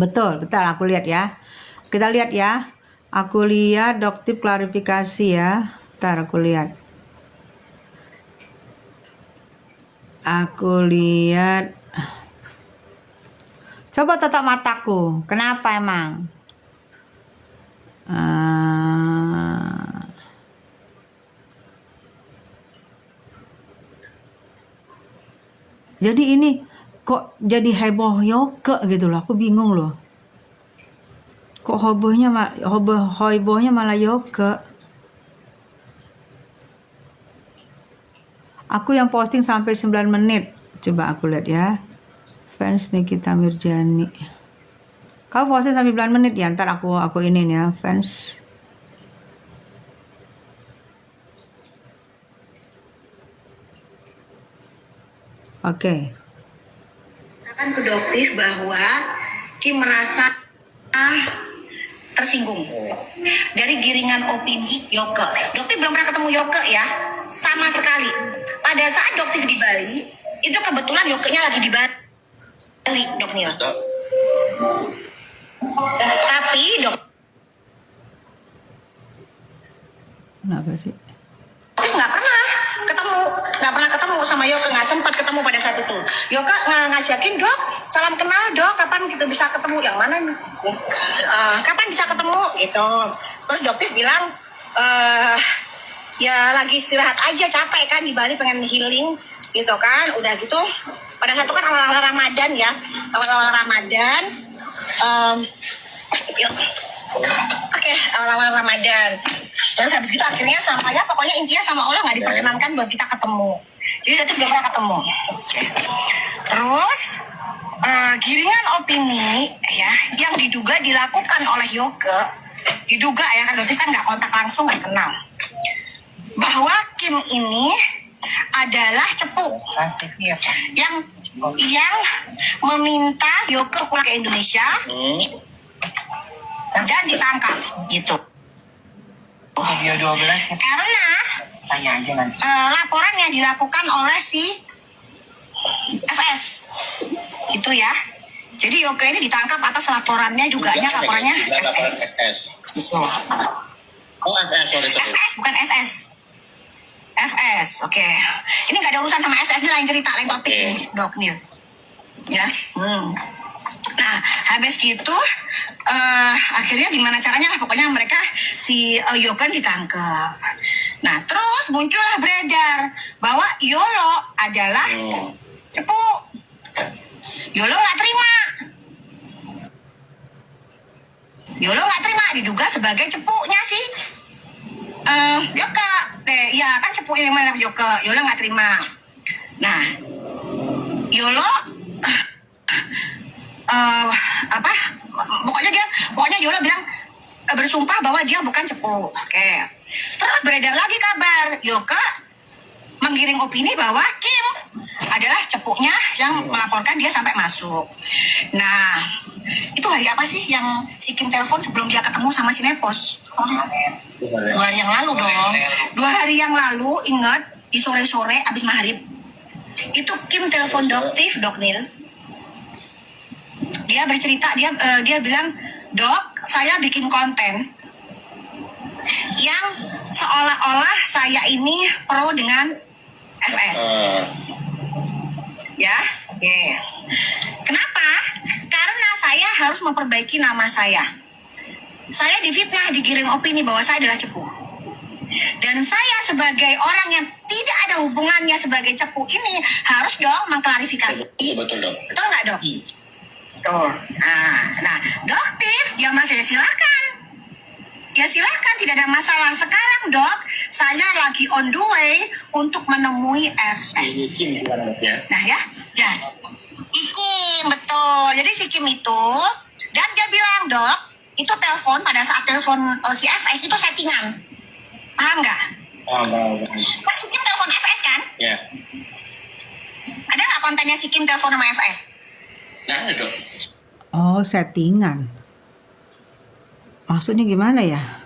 Betul, betul. Aku lihat ya. Kita lihat ya. Aku lihat dokter klarifikasi ya. Ntar aku lihat. Aku lihat. Coba tatap mataku. Kenapa emang? Jadi ini kok jadi heboh yoke gitu loh. Aku bingung loh. Kok hebohnya malah yoke. Aku yang posting sampai 9 menit. Coba aku lihat ya. Fans Nikita Mirjani. Kau posting sampai 9 menit ya. Ntar aku ini ya. Fans. Oke. Akan produktif bahwa Kim merasa tersinggung dari giringan opini Yoke. Doktif belum pernah ketemu Yoke ya, sama sekali. Pada saat Doktif di Bali, itu kebetulan Yoke-nya lagi di Bali, Dok Nil. Tapi Kenapa sih? Doktif nggak pernah ketemu sama Yoke, nggak sempat ketemu pada saat itu. Yoke ngajakin, Dok, salam kenal Dok, kapan kita bisa ketemu? Yang mana nih? Kapan bisa ketemu? Gitu. Terus Doktif bilang, ya lagi istirahat aja, capek kan di Bali, pengen healing, gitu kan. Udah gitu, pada saat itu kan awal-awal Ramadan ya, awal-awal Ramadan. Awal-awal Ramadan. Terus habis itu akhirnya sama ya, pokoknya intinya sama Allah nggak diperkenankan buat kita ketemu. Jadi itu belum pernah ketemu. Terus giringan opini ya yang diduga dilakukan oleh Yoke, diduga ya kan, berarti kan nggak kontak langsung, nggak kenal, bahwa Kim ini adalah cepu yang meminta Yoke pulang ke Indonesia dan ditangkap gitu. Video 12 ya. Karena Tanya aja nanti. Laporan yang dilakukan oleh si FS itu ya. Jadi Yoke ini ditangkap atas laporannya, laporannya FS. Oh, FS bukan SS. FS, oke. Ini nggak ada urusan sama SS, ini lain cerita, lain topik ini, Dok Nil. Ya. Nah, habis gitu akhirnya gimana caranya lah, pokoknya mereka si Yoke ditangkap. Nah, terus muncullah beredar bahwa Yolo adalah cepu. Yolo nggak terima. Diduga sebagai cepunya sih Yoke. Ya kan cepunya yang mana Yoke. Yolo nggak terima. Nah, Yolo pokoknya Yolo bilang bersumpah bahwa dia bukan cepu. Oke. Terus beredar lagi kabar Yoke menggiring opini bahwa Kim adalah cepunya yang melaporkan dia sampai masuk. Nah, itu hari apa sih yang si Kim telepon sebelum dia ketemu sama si Nepos? 2 hari yang lalu dong. 2 hari yang lalu, ingat, di sore-sore abis maghrib. Itu Kim telepon Doktif, Dok Nil. Dia bercerita, dia bilang, Dok, saya bikin konten yang seolah-olah saya ini pro dengan FS. Ya, kenapa? Karena saya harus memperbaiki nama saya. Saya difitnah, digiring opini bahwa saya adalah cepu. Dan saya sebagai orang yang tidak ada hubungannya sebagai cepu ini harus dong mengklarifikasi. Betul dong. Betul nggak, Dok? Tuh. Nah, Doktif, ya Mas, ya silakan. Ya silakan, tidak ada masalah. Sekarang, Dok, saya lagi on the way untuk menemui FS. Nah ya, Kim, betul. Jadi si Kim itu, dan dia bilang, Dok, itu telepon, pada saat telepon si FS itu settingan. Paham nggak? Mas si Kim telepon FS kan? Ya. Ada nggak kontennya si Kim telepon sama FS? Nah, ada dong. Oh, settingan. Maksudnya gimana ya?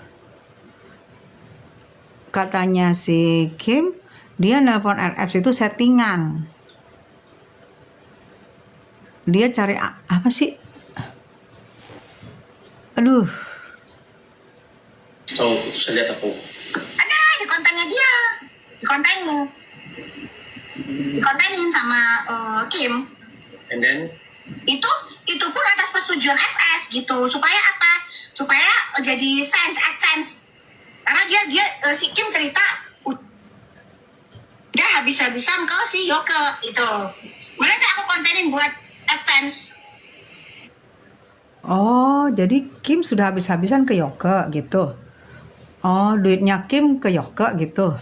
Katanya si Kim, dia nelpon RF itu settingan. Dia cari apa sih? Aduh, Tahu, saya lihat aku. Ada di kontennya dia, dikontenin sama Kim. And then, Itu pun atas persetujuan FS gitu, supaya apa? Supaya jadi AdSense. Karena dia si Kim cerita udah habis-habisan ke si Yoke itu. Boleh nggak aku kontenin buat AdSense? oh jadi Kim sudah habis-habisan ke Yoke gitu. Oh, duitnya Kim ke Yoke gitu.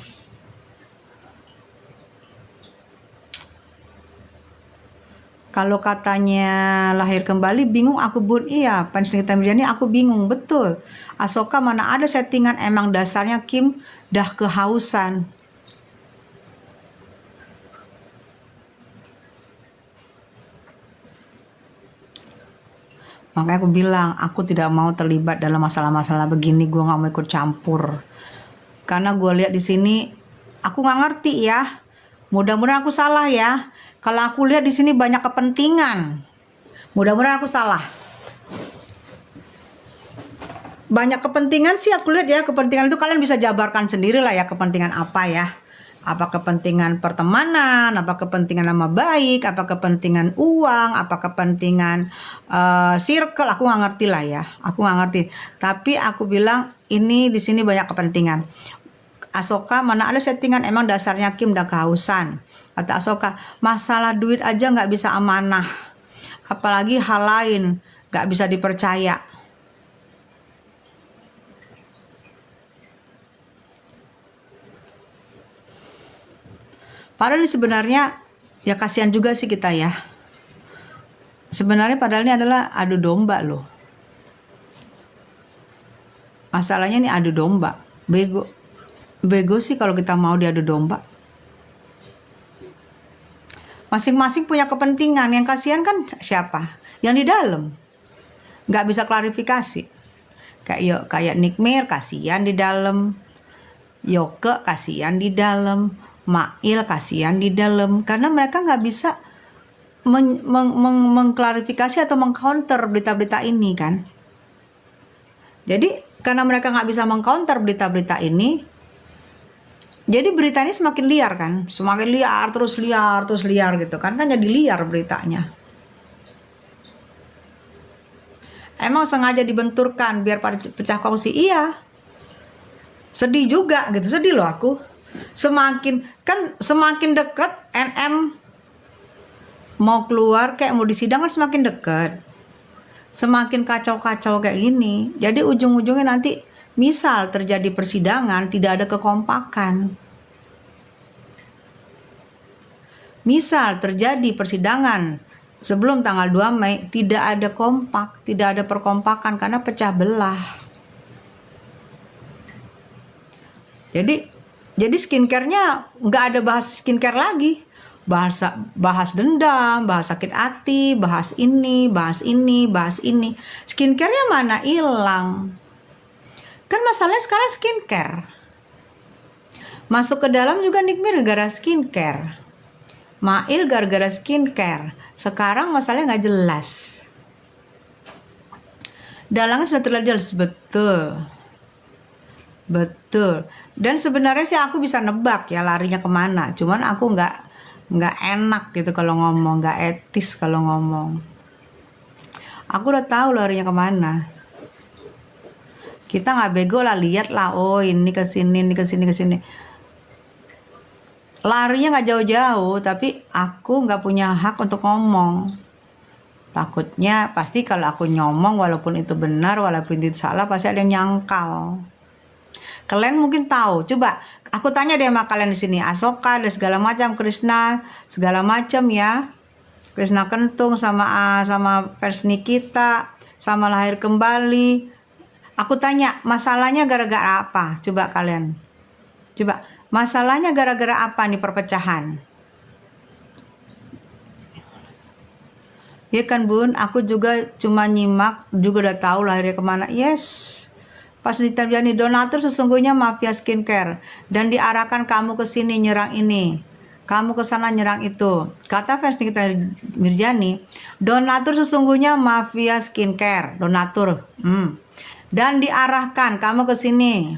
Kalau katanya lahir kembali, bingung aku Bun. Iya, fans Nikita Mirzani aku bingung, betul. Ahsoka mana ada settingan, emang dasarnya Kim dah kehausan. Makanya aku bilang, aku tidak mau terlibat dalam masalah-masalah begini, gue nggak mau ikut campur. Karena gue lihat di sini, aku nggak ngerti ya. Mudah-mudahan aku salah ya. Kalau aku lihat di sini banyak kepentingan. Mudah-mudahan aku salah. Banyak kepentingan sih aku lihat ya. Kepentingan itu kalian bisa jabarkan sendiri lah ya, kepentingan apa ya. Apa kepentingan pertemanan, apa kepentingan nama baik, apa kepentingan uang, apa kepentingan circle, aku nggak ngerti lah ya. Aku nggak ngerti. Tapi aku bilang ini di sini banyak kepentingan. Ahsoka mana ada settingan, emang dasarnya Kim udah kehausan. Kata Ahsoka, masalah duit aja nggak bisa amanah, apalagi hal lain nggak bisa dipercaya. Padahal ini sebenarnya ya kasihan juga sih kita ya. Sebenarnya padahal ini adalah adu domba loh. Masalahnya ini adu domba. Bego sih kalau kita mau diadu domba. Masing-masing punya kepentingan. Yang kasihan kan siapa? Yang di dalam. Nggak bisa klarifikasi. Kayak Nick Mir kasihan di dalam. Yoke kasihan di dalam. Mail kasihan di dalam. Karena mereka nggak bisa mengklarifikasi atau mengcounter berita-berita ini kan. Jadi karena mereka nggak bisa mengcounter berita-berita ini, jadi berita ini semakin liar kan, semakin liar terus liar gitu kan jadi liar beritanya. Emang sengaja dibenturkan biar pada pecah kongsi, iya. Sedih juga gitu, sedih loh aku. Semakin dekat NM mau keluar kayak mau disidang kan semakin dekat. Semakin kacau-kacau kayak gini. Jadi ujung-ujungnya nanti misal terjadi persidangan tidak ada kekompakan. Misal terjadi persidangan sebelum tanggal 2 Mei tidak ada kompak, tidak ada perkompakan karena pecah belah. Jadi skincare-nya nggak ada bahas skincare lagi. Bahas dendam, bahas sakit hati, bahas ini. Skincare-nya mana hilang? Kan masalahnya sekarang skincare. Masuk ke dalam juga Nick Mir gara-gara skincare. Mail gara-gara skincare. Sekarang masalahnya nggak jelas. Dalangnya sudah terlihat jelas, betul. Dan sebenarnya sih aku bisa nebak ya larinya kemana. Cuman aku nggak enak gitu kalau ngomong, nggak etis kalau ngomong. Aku udah tahu larinya kemana. Kita nggak bego lah, lihat lah, oh ini kesini. Larinya nggak jauh-jauh, tapi aku nggak punya hak untuk ngomong. Takutnya pasti kalau aku ngomong walaupun itu benar, walaupun itu salah, pasti ada yang nyangkal. Kalian mungkin tahu. Coba aku tanya deh sama kalian di sini. Ahsoka dan segala macam, Krishna segala macam ya. Krishna Kentung sama fans Nikita sama lahir kembali. Aku tanya, masalahnya gara-gara apa? Coba kalian. Coba, masalahnya gara-gara apa nih perpecahan? Ya kan Bun, aku juga cuma nyimak, juga udah tahu lahirnya kemana. Yes. Pas ditanya donatur sesungguhnya mafia skincare dan diarahkan kamu ke sini nyerang ini, kamu ke sana nyerang itu. Kata fans Nikita Mirzani, donatur sesungguhnya mafia skincare, donatur. dan diarahkan, kamu ke sini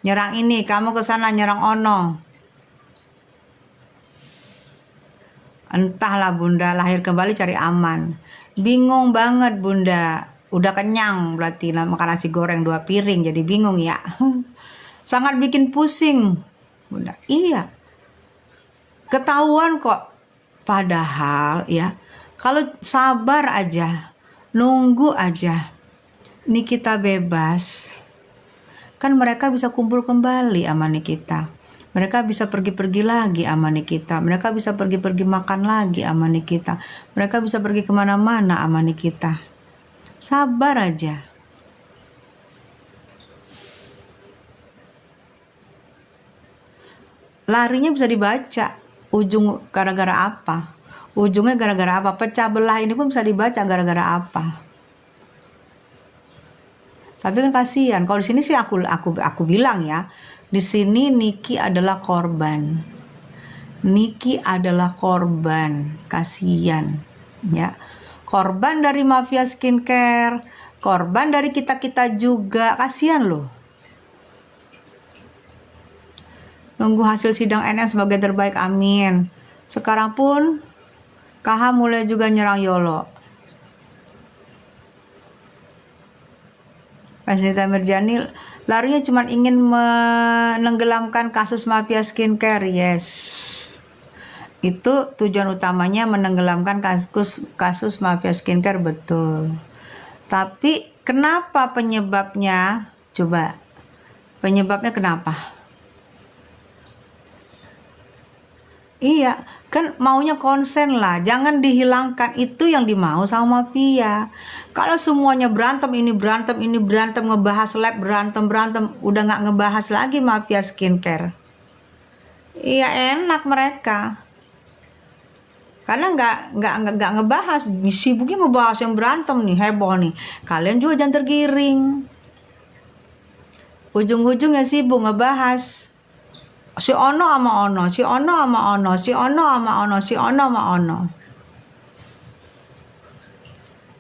nyerang ini, kamu ke sana nyerang ono. Entahlah Bunda, lahir kembali cari aman. Bingung banget Bunda. Udah kenyang berarti makan nasi goreng 2 piring, jadi bingung ya. Sangat bikin pusing Bunda. Iya, ketahuan kok. Padahal ya, kalau sabar aja, nunggu aja, Nikita bebas, kan mereka bisa kumpul kembali sama Nikita. Mereka bisa pergi-pergi lagi sama Nikita. Mereka bisa pergi-pergi makan lagi sama Nikita. Mereka bisa pergi kemana-mana sama Nikita. Sabar aja. Larinya bisa dibaca. Ujung gara-gara apa? Ujungnya gara-gara apa? Pecah belah ini pun bisa dibaca gara-gara apa? Tapi kan kasihan. Kalau di sini sih aku bilang ya, di sini Niki adalah korban. Niki adalah korban, kasihan ya. Korban dari mafia skincare, korban dari kita-kita juga, kasihan loh. Nunggu hasil sidang NM sebagai terbaik, amin. Sekarang pun KH mulai juga nyerang Yolo. Presiden Mirjani larinya cuma ingin menenggelamkan kasus mafia skincare, yes. Itu tujuan utamanya, menenggelamkan kasus mafia skincare, betul. Tapi kenapa penyebabnya? Coba, penyebabnya kenapa? Iya, kan maunya konsen lah, jangan dihilangkan, itu yang dimau sama mafia. Kalau semuanya berantem, ini berantem, ngebahas lab, berantem, udah nggak ngebahas lagi mafia skincare. Iya, enak mereka. Karena nggak ngebahas, sibuknya ngebahas yang berantem nih, heboh nih. Kalian juga jangan tergiring. Ujung-ujungnya sibuk ngebahas si ono sama ono, si ono sama ono, si ono sama ono, si ono sama ono.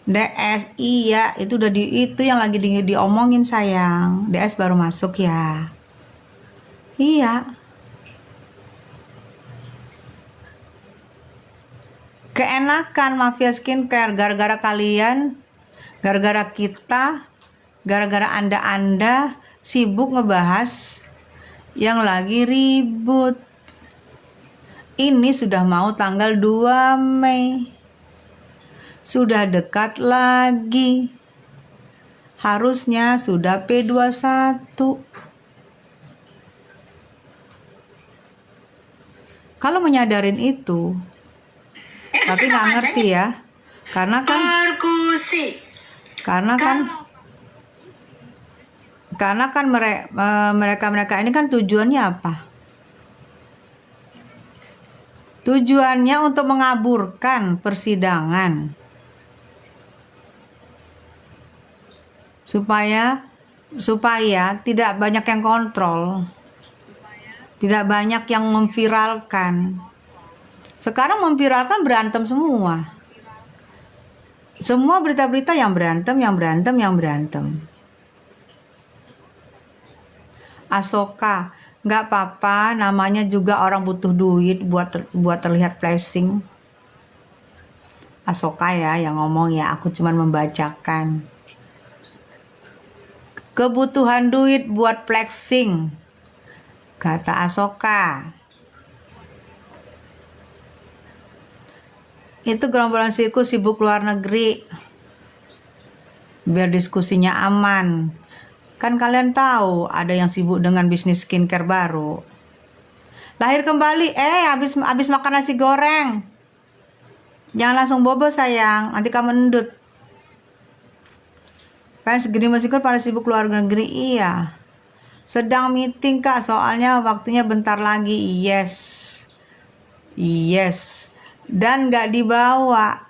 DS, iya, itu udah itu yang lagi diomongin sayang. DS baru masuk ya. Iya. Keenakan mafia skincare gara-gara kalian, gara-gara kita, gara-gara anda sibuk ngebahas yang lagi ribut. Ini sudah mau tanggal 2 Mei. Sudah dekat lagi. Harusnya sudah P21. Kalau menyadarin itu, tapi nggak ngerti ya. Karena kan mereka ini kan tujuannya apa? Tujuannya untuk mengaburkan persidangan supaya tidak banyak yang kontrol, tidak banyak yang memviralkan. Sekarang memviralkan berantem semua. Semua berita-berita yang berantem. Asoka, nggak apa-apa, namanya juga orang butuh duit buat terlihat flashing. Asoka ya yang ngomong ya, aku cuma membacakan. Kebutuhan duit buat flexing, kata Asoka. Itu gerombolan sirkus sibuk luar negeri biar diskusinya aman. Kan kalian tahu ada yang sibuk dengan bisnis skincare baru. Lahir kembali, habis makan nasi goreng. Jangan langsung bobo sayang, nanti kamu endut. Kan segini masih pada sibuk luar negeri, iya. Sedang meeting kak, soalnya waktunya bentar lagi, yes. Dan nggak dibawa.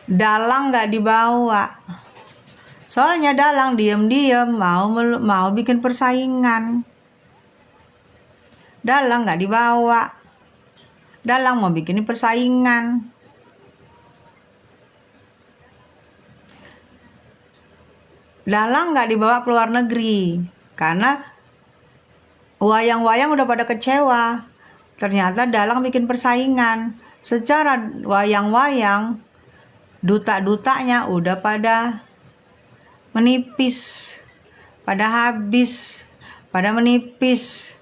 Dalang nggak dibawa. Soalnya Dalang diem-diem mau bikin persaingan. Dalang nggak dibawa. Dalang mau bikin persaingan. Dalang nggak dibawa ke luar negeri karena wayang-wayang udah pada kecewa. Ternyata Dalang bikin persaingan. Secara wayang-wayang, duta-dutanya udah pada menipis, pada habis, pada menipis.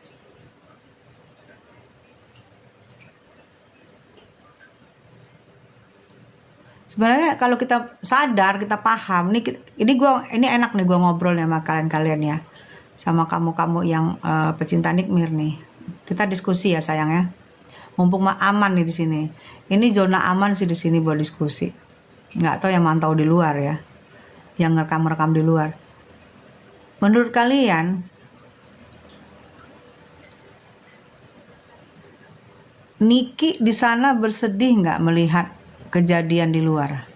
Sebenarnya kalau kita sadar, kita paham, ini enak nih gua ngobrol sama kalian ya, sama kamu-kamu yang pecinta Nikmir nih. Kita diskusi ya sayang ya. Mumpung aman nih di sini. Ini zona aman sih di sini buat diskusi. Nggak tahu yang mantau di luar ya, yang ngerekam-rekam di luar. Menurut kalian, Niki di sana bersedih nggak melihat kejadian di luar?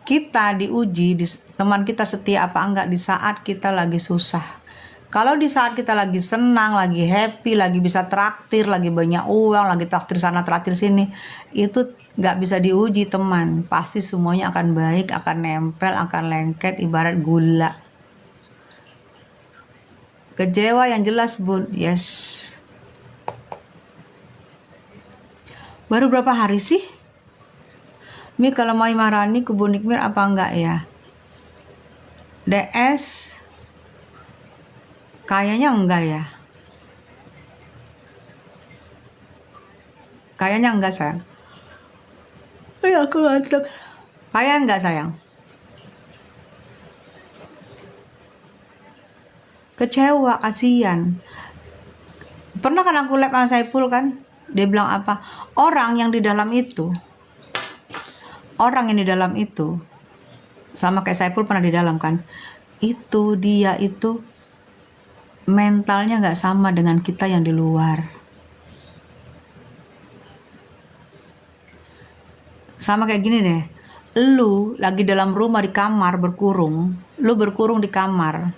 Kita diuji, teman kita setia apa enggak di saat kita lagi susah. Kalau di saat kita lagi senang, lagi happy, lagi bisa traktir, lagi banyak uang, lagi traktir sana traktir sini, itu nggak bisa diuji teman. Pasti semuanya akan baik, akan nempel, akan lengket, ibarat gula. Kecewa yang jelas bun, yes. Baru berapa hari sih? Mi kalau mau marani ke Bu Nikmir apa enggak ya? DS kayaknya enggak ya. Kayaknya enggak sayang. Aku ngantuk. Kayaknya enggak sayang. Kecewa, kasihan. Pernah kan aku live sama Saipul kan? Dia bilang apa? Orang yang di dalam itu sama kayak Saipul pernah di dalam kan, dia itu mentalnya nggak sama dengan kita yang di luar. Sama kayak gini deh, lu lagi dalam rumah di kamar berkurung, lu berkurung di kamar,